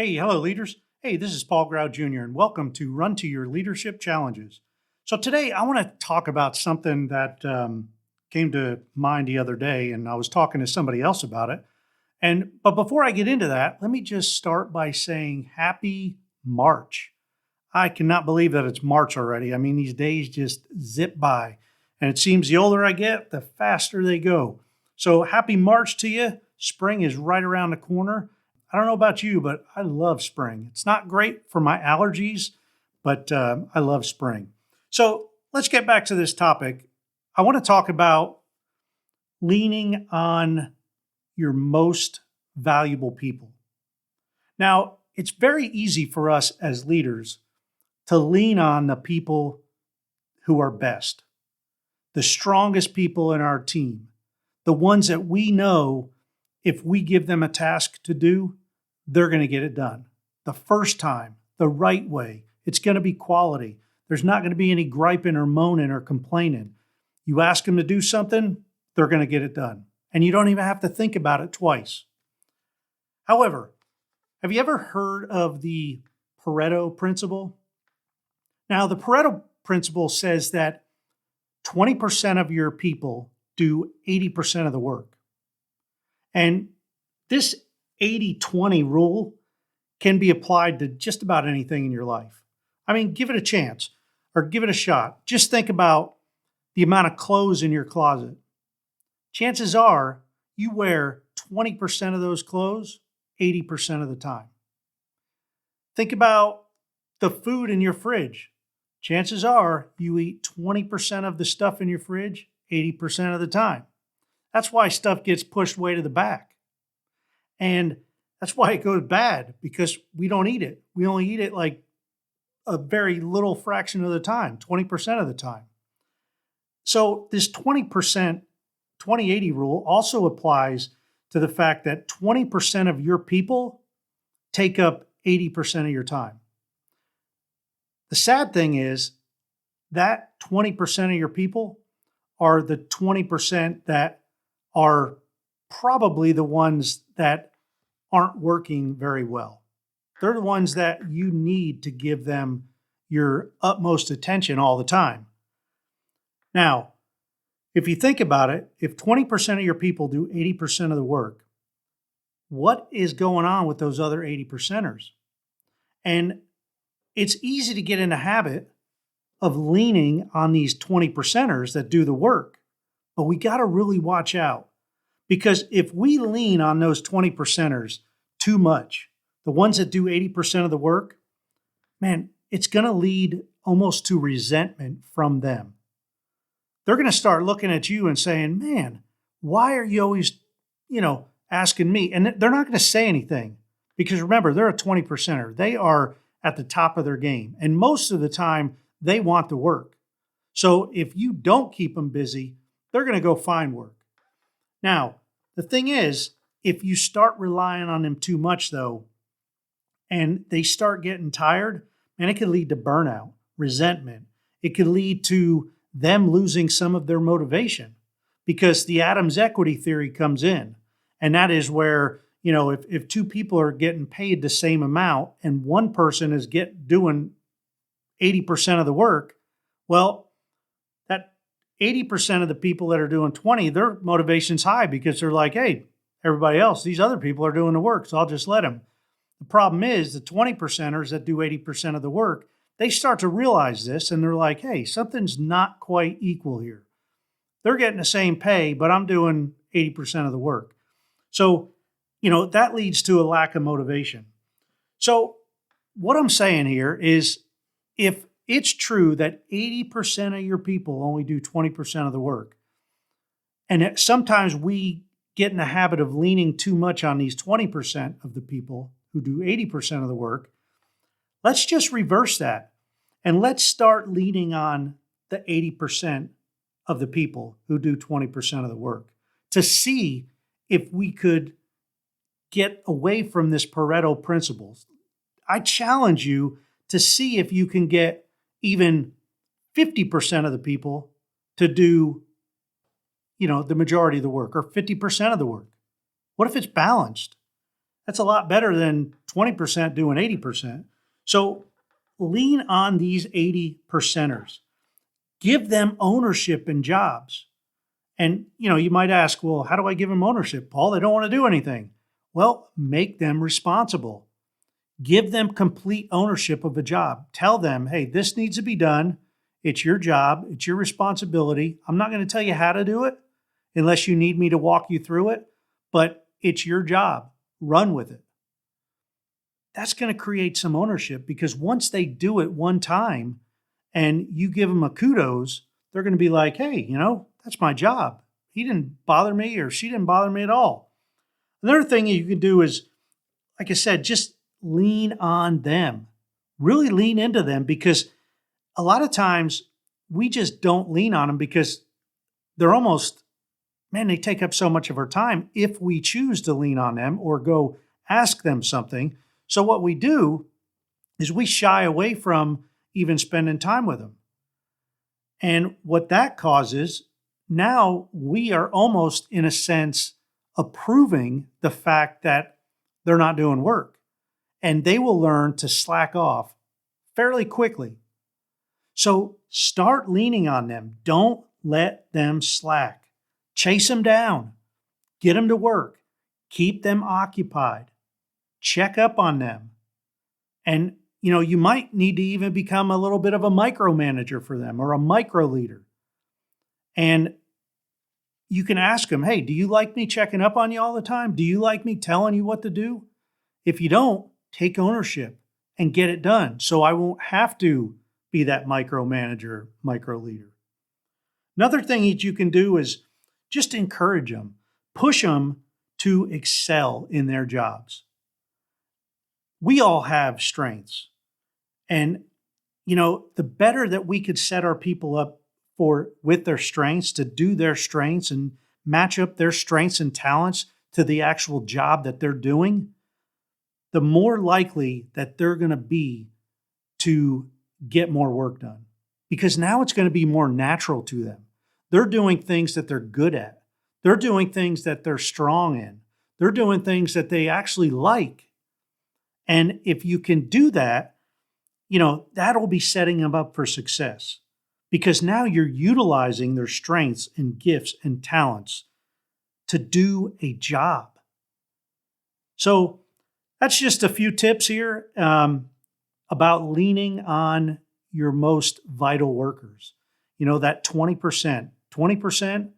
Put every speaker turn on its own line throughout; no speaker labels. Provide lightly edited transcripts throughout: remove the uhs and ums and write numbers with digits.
Hey, hello, leaders. Hey, this is Paul Grau Jr., and welcome to Run to Your Leadership Challenges. So, today I want to talk about something that came to mind the other day, and I was talking to somebody else about it. But before I get into that, let me just start by saying Happy March. I cannot believe that it's March already. I mean, these days just zip by, and it seems the older I get, the faster they go. So, happy March to you. Spring is right around the corner. I don't know about you, but I love spring. It's not great for my allergies, but I love spring. So let's get back to this topic. I want to talk about leaning on your most valuable people. Now, it's very easy for us as leaders to lean on the people who are best, the strongest people in our team, the ones that we know if we give them a task to do, they're going to get it done the first time, the right way. It's going to be quality. There's not going to be any griping or moaning or complaining. You ask them to do something, they're going to get it done. And you don't even have to think about it twice. However, have you ever heard of the Paretto principle? Now, the Paretto principle says that 20% of your people do 80% of the work. And this 80-20 rule can be applied to just about anything in your life. I mean, give it a chance or give it a shot. Just think about the amount of clothes in your closet. Chances are you wear 20% of those clothes 80% of the time. Think about the food in your fridge. Chances are you eat 20% of the stuff in your fridge 80% of the time. That's why stuff gets pushed way to the back. And that's why it goes bad, because we don't eat it. We only eat it like a very little fraction of the time, 20% of the time. So this 20%, 20-80 rule also applies to the fact that 20% of your people take up 80% of your time. The sad thing is that 20% of your people are the 20% that are probably the ones that aren't working very well. They're the ones that you need to give them your utmost attention all the time. Now, if you think about it, if 20% of your people do 80% of the work, what is going on with those other 80%ers? And it's easy to get in the habit of leaning on these 20%ers that do the work, but we got to really watch out. Because if we lean on those 20%ers too much, the ones that do 80% of the work, man, it's going to lead almost to resentment from them. They're going to start looking at you and saying, man, why are you always, asking me? And they're not going to say anything because remember, they're a 20%er. They are at the top of their game. And most of the time, they want the work. So if you don't keep them busy, they're going to go find work. Now, the thing is, if you start relying on them too much, though, and they start getting tired, man, it could lead to burnout, resentment. It could lead to them losing some of their motivation because the Adams equity theory comes in. And that is where, if two people are getting paid the same amount and one person is doing 80% of the work, well, 80% of the people that are doing 20, their motivation's high because they're like, hey, everybody else, these other people are doing the work, so I'll just let them. The problem is the 20%ers that do 80% of the work, they start to realize this and they're like, hey, something's not quite equal here. They're getting the same pay, but I'm doing 80% of the work. So, that leads to a lack of motivation. So what I'm saying here is if it's true that 80% of your people only do 20% of the work. And sometimes we get in the habit of leaning too much on these 20% of the people who do 80% of the work. Let's just reverse that. And let's start leaning on the 80% of the people who do 20% of the work to see if we could get away from this Pareto principle. I challenge you to see if you can get even 50% of the people to do, the majority of the work or 50% of the work. What if it's balanced? That's a lot better than 20% doing 80%. So lean on these 80 percenters. Give them ownership in jobs. And, you might ask, well, how do I give them ownership, Paul? They don't want to do anything. Well, make them responsible. Give them complete ownership of a job. Tell them, hey, this needs to be done. It's your job. It's your responsibility. I'm not going to tell you how to do it unless you need me to walk you through it, but it's your job. Run with it. That's going to create some ownership, because once they do it one time and you give them a kudos, they're going to be like, hey, that's my job. He didn't bother me, or she didn't bother me at all. Another thing you can do is, like I said, just lean on them. Really lean into them, because a lot of times we just don't lean on them because they're almost, they take up so much of our time if we choose to lean on them or go ask them something. So what we do is we shy away from even spending time with them. And what that causes, now we are almost, in a sense, approving the fact that they're not doing work. And they will learn to slack off fairly quickly. So start leaning on them. Don't let them slack. Chase them down. Get them to work. Keep them occupied. Check up on them. And, you might need to even become a little bit of a micromanager for them, or a micro leader. And you can ask them, hey, do you like me checking up on you all the time? Do you like me telling you what to do? If you don't, take ownership and get it done, so I won't have to be that micromanager, micro leader. Another thing that you can do is just encourage them, push them to excel in their jobs. We all have strengths. And, the better that we could set our people up with their strengths, to do their strengths and match up their strengths and talents to the actual job that they're doing, the more likely that they're going to be to get more work done. Because now it's going to be more natural to them. They're doing things that they're good at. They're doing things that they're strong in. They're doing things that they actually like. And if you can do that, that'll be setting them up for success, because now you're utilizing their strengths and gifts and talents to do a job. So that's just a few tips here about leaning on your most vital workers. That 20%. 20%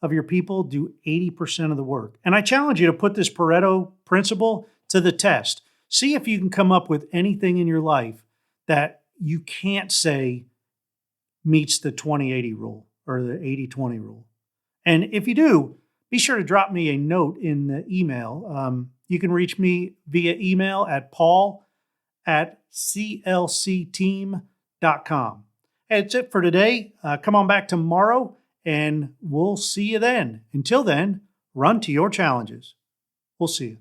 of your people do 80% of the work. And I challenge you to put this Paretto principle to the test. See if you can come up with anything in your life that you can't say meets the 20-80 rule or the 80-20 rule. And if you do, be sure to drop me a note in the email. You can reach me via email at paul@clcteam.com. That's it for today. Come on back tomorrow and we'll see you then. Until then, run to your challenges. We'll see you.